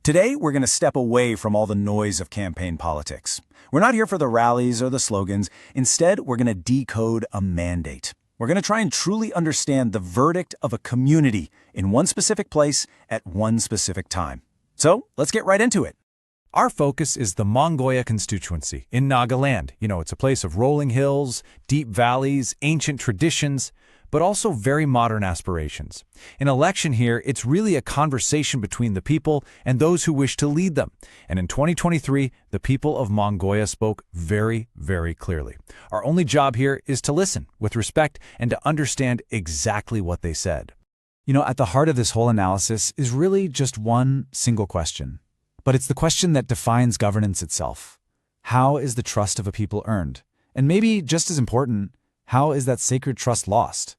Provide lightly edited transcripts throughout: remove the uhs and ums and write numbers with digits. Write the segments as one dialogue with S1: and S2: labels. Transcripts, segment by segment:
S1: Today, we're going to step away from all the noise of campaign politics. We're not here for the rallies or the slogans. Instead, we're going to decode a mandate. We're going to try and truly understand the verdict of a community in one specific place at one specific time. So, let's get right into it.
S2: Our focus is the Mongoya Constituency in Nagaland. It's a place of rolling hills, deep valleys, ancient traditions, but also very modern aspirations. An election here, it's really a conversation between the people and those who wish to lead them. And in 2023, the people of Mongoya spoke very, very clearly. Our only job here is to listen with respect and to understand exactly what they said.
S1: At the heart of this whole analysis is really just one single question. But it's the question that defines governance itself. How is the trust of a people earned? And maybe just as important, how is that sacred trust lost?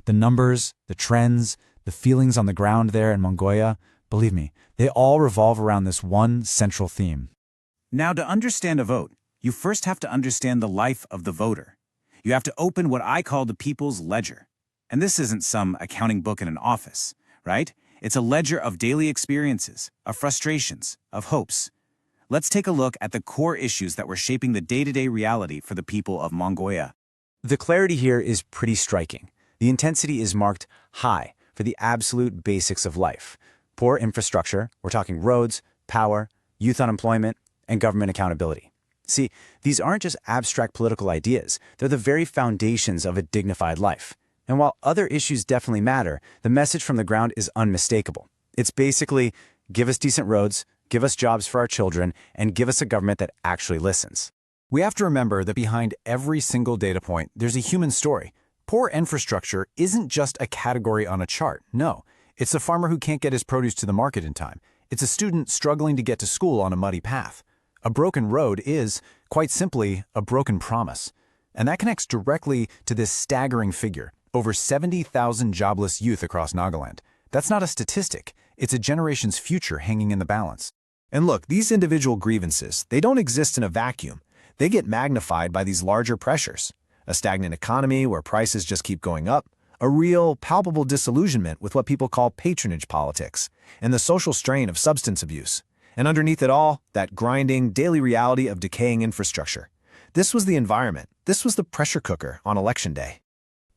S1: The numbers, the trends, the feelings on the ground there in Mongoya, believe me, they all revolve around this one central theme. Now, to understand a vote, you first have to understand the life of the voter. You have to open what I call the people's ledger. And this isn't some accounting book in an office, right? It's a ledger of daily experiences, of frustrations, of hopes. Let's take a look at the core issues that were shaping the day-to-day reality for the people of Mongoya. The clarity here is pretty striking. The intensity is marked high for the absolute basics of life. Poor infrastructure, we're talking roads, power, youth unemployment, and government accountability. See, these aren't just abstract political ideas, they're the very foundations of a dignified life. And while other issues definitely matter, the message from the ground is unmistakable. It's basically, give us decent roads, give us jobs for our children, and give us a government that actually listens. We have to remember that behind every single data point, there's a human story. Poor infrastructure isn't just a category on a chart. No, it's a farmer who can't get his produce to the market in time. It's a student struggling to get to school on a muddy path. A broken road is, quite simply, a broken promise. And that connects directly to this staggering figure. Over 70,000 jobless youth across Nagaland. That's not a statistic. It's a generation's future hanging in the balance.
S3: And look, these individual grievances, they don't exist in a vacuum. They get magnified by these larger pressures. A stagnant economy where prices just keep going up, a real, palpable disillusionment with what people call patronage politics, and the social strain of substance abuse. And underneath it all, that grinding, daily reality of decaying infrastructure. This was the environment. This was the pressure cooker on election day.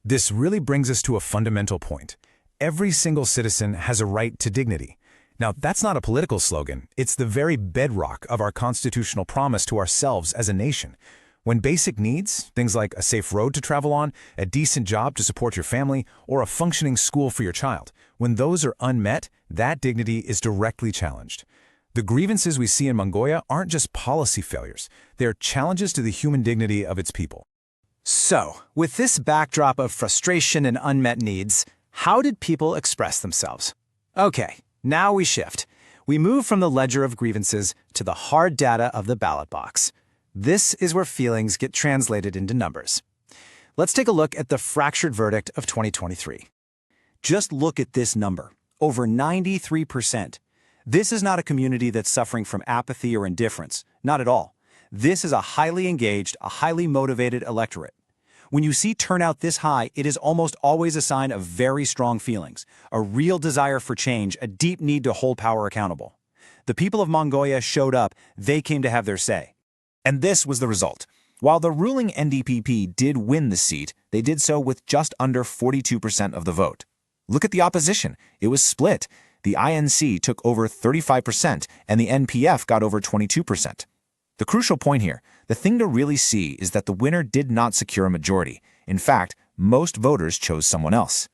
S2: This really brings us to a fundamental point. Every single citizen has a right to dignity. Now, that's not a political slogan. It's the very bedrock of our constitutional promise to ourselves as a nation. When basic needs, things like a safe road to travel on, a decent job to support your family, or a functioning school for your child, when those are unmet, that dignity is directly challenged. The grievances we see in Mongoya aren't just policy failures. They're challenges to the human dignity of its people.
S1: So, with this backdrop of frustration and unmet needs, how did people express themselves? Okay, now we shift. We move from the ledger of grievances to the hard data of the ballot box. This is where feelings get translated into numbers. Let's take a look at the fractured verdict of 2023. Just look at this number, over 93%. This is not a community that's suffering from apathy or indifference, not at all. This is a highly engaged, a highly motivated electorate. When you see turnout this high, it is almost always a sign of very strong feelings, a real desire for change, a deep need to hold power accountable. The people of Mongoya showed up, they came to have their say. And this was the result. While the ruling NDPP did win the seat, they did so with just under 42% of the vote. Look at the opposition. It was split. The INC took over 35% and the NPF got over 22%. The crucial point here, the thing to really see is that the winner did not secure a majority. In fact, most voters chose someone else.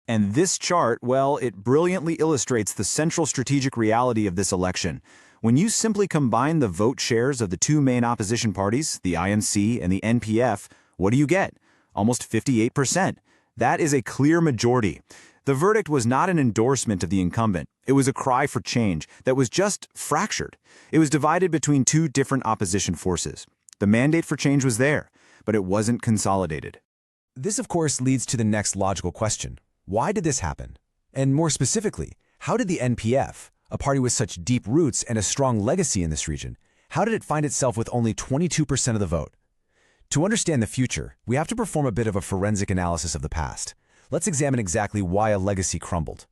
S1: And this chart, well, it brilliantly illustrates the central strategic reality of this election. When you simply combine the vote shares of the two main opposition parties, the INC and the NPF, what do you get? Almost 58%. That is a clear majority. The verdict was not an endorsement of the incumbent. It was a cry for change that was just fractured. It was divided between two different opposition forces. The mandate for change was there, but it wasn't consolidated.
S2: This, of course, leads to the next logical question. Why did this happen? And more specifically, how did the NPF, a party with such deep roots and a strong legacy in this region, how did it find itself with only 22% of the vote? To understand the future, we have to perform a bit of a forensic analysis of the past. Let's examine exactly why a legacy crumbled.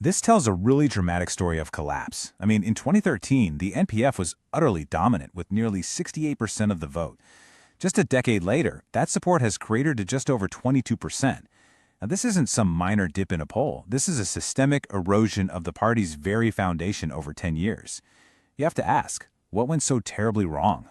S2: This tells a really dramatic story of collapse. I mean, in 2013, the NPF was utterly dominant with nearly 68% of the vote. Just a decade later, that support has cratered to just over 22%. Now, this isn't some minor dip in a poll. This is a systemic erosion of the party's very foundation over 10 years. You have to ask, what went so terribly wrong?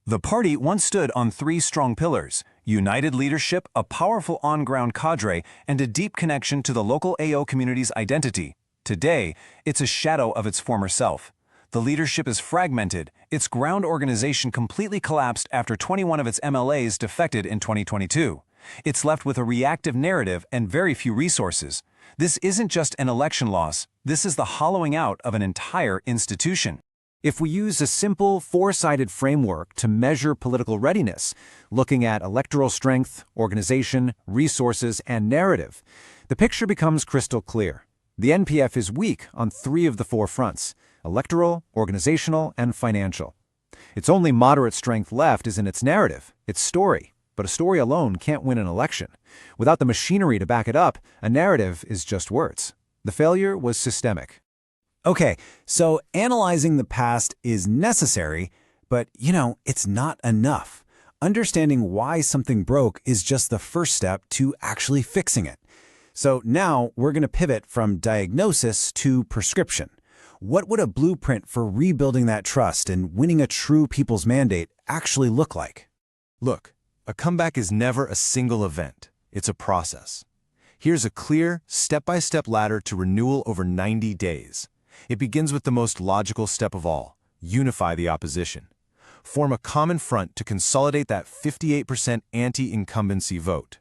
S4: The party once stood on three strong pillars: united leadership, a powerful on-ground cadre, and a deep connection to the local AO community's identity. Today, it's a shadow of its former self. The leadership is fragmented. Its ground organization completely collapsed after 21 of its MLAs defected in 2022. It's left with a reactive narrative and very few resources. This isn't just an election loss. This is the hollowing out of an entire institution.
S3: If we use a simple, four-sided framework to measure political readiness, looking at electoral strength, organization, resources, and narrative, the picture becomes crystal clear. The NPF is weak on three of the four fronts: electoral, organizational, and financial. Its only moderate strength left is in its narrative, its story. But a story alone can't win an election. Without the machinery to back it up, a narrative is just words. The failure was systemic. Okay, so analyzing the past is necessary, but, it's not enough. Understanding why something broke is just the first step to actually fixing it. So now we're going to pivot from diagnosis to prescription. What would a blueprint for rebuilding that trust and winning a true people's mandate actually look like?
S4: Look, a comeback is never a single event. It's a process. Here's a clear, step-by-step ladder to renewal over 90 days. It begins with the most logical step of all: unify the opposition. Form a common front to consolidate that 58% anti-incumbency vote.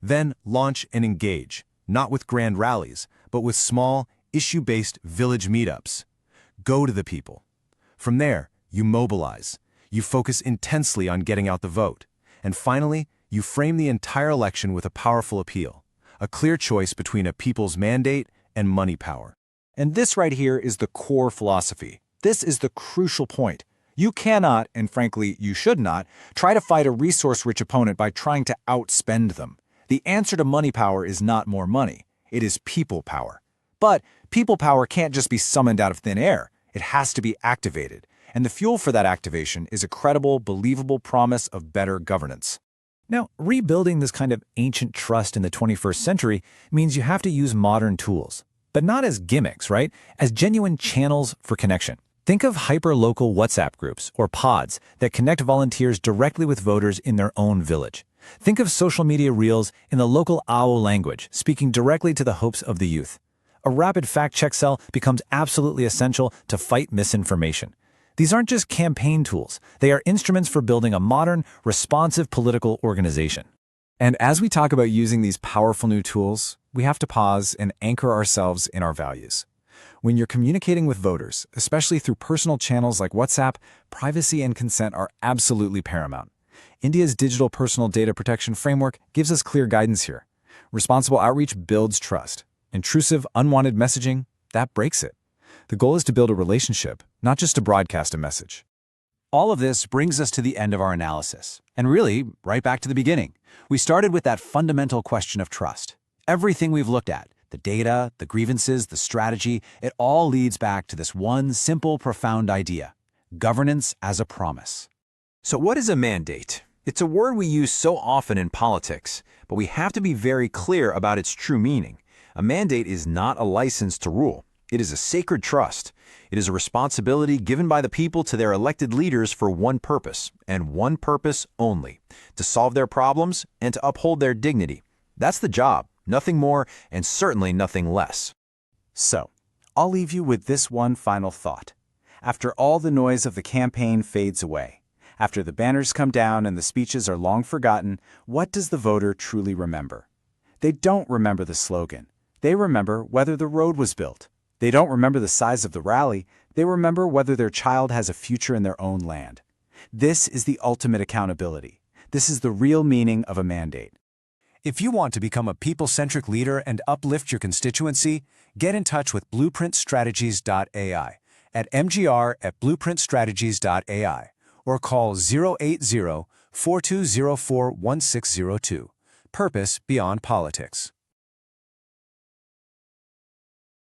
S4: Then launch and engage, not with grand rallies, but with small, issue-based village meetups. Go to the people. From there, you mobilize. You focus intensely on getting out the vote. And finally, you frame the entire election with a powerful appeal, a clear choice between a people's mandate and money power.
S3: And this right here is the core philosophy. This is the crucial point. You cannot, and frankly, you should not, try to fight a resource-rich opponent by trying to outspend them. The answer to money power is not more money. It is people power. But people power can't just be summoned out of thin air. It has to be activated. And the fuel for that activation is a credible, believable promise of better governance. Now, rebuilding this kind of ancient trust in the 21st century means you have to use modern tools. But not as gimmicks, right? As genuine channels for connection. Think of hyper-local WhatsApp groups or pods that connect volunteers directly with voters in their own village. Think of social media reels in the local AO language, speaking directly to the hopes of the youth. A rapid fact-check cell becomes absolutely essential to fight misinformation. These aren't just campaign tools. They are instruments for building a modern, responsive political organization. And as we talk about using these powerful new tools, we have to pause and anchor ourselves in our values. When you're communicating with voters, especially through personal channels like WhatsApp, privacy and consent are absolutely paramount. India's Digital Personal Data Protection Framework gives us clear guidance here. Responsible outreach builds trust. Intrusive, unwanted messaging, that breaks it. The goal is to build a relationship, not just to broadcast a message.
S1: All of this brings us to the end of our analysis, and really, right back to the beginning. We started with that fundamental question of trust. Everything we've looked at, the data, the grievances, the strategy, it all leads back to this one simple, profound idea: governance as a promise.
S4: So what is a mandate? It's a word we use so often in politics, but we have to be very clear about its true meaning. A mandate is not a license to rule. It is a sacred trust. It is a responsibility given by the people to their elected leaders for one purpose, and one purpose only: to solve their problems and to uphold their dignity. That's the job, nothing more and certainly nothing less.
S3: So, I'll leave you with this one final thought. After all the noise of the campaign fades away, after the banners come down and the speeches are long forgotten, what does the voter truly remember? They don't remember the slogan. They remember whether the road was built. They don't remember the size of the rally. They remember whether their child has a future in their own land. This is the ultimate accountability. This is the real meaning of a mandate.
S4: If you want to become a people-centric leader and uplift your constituency, get in touch with blueprintstrategies.ai at mgr@blueprintstrategies.ai or call 080-4204-1602. Purpose beyond politics.